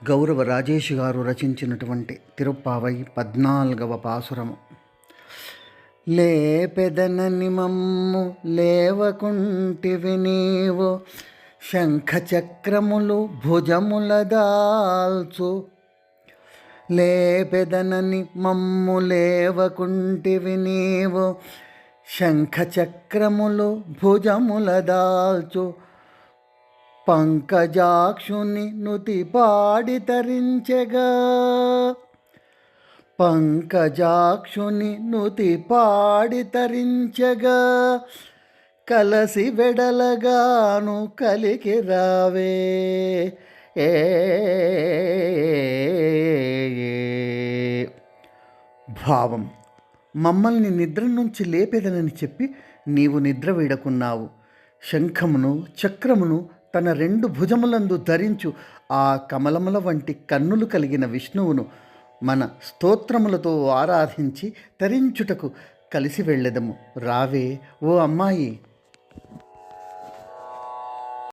గౌరవ రాజేష్ గారు రచించినటువంటి తిరుప్పావై 14వ పాసురము. లేపెదనని మమ్ము లేవకుంటివి నీవు, శంఖచక్రములు భుజముల దాల్చు. లేపెదనని మమ్ము లేవకుంటివి నీవు, శంఖచక్రములు భుజముల దాల్చు. పంకజాక్షుని నుతి పాడి తరించెగా, పంకజాక్షుని నుతి పాడి తరించెగా, కలసి వెడలగాను కలికి రావే. భావం: మమ్మల్ని నిద్ర నుంచి లేపేదనని చెప్పి నీవు నిద్ర వీడకున్నావు. శంఖమును చక్రమును తన 2 భుజములందు ధరించు ఆ కమలముల వంటి కన్నులు కలిగిన విష్ణువును మన స్తోత్రములతో ఆరాధించి తరించుటకు కలిసి వెళ్ళెదము. రావే ఓ అమ్మాయి.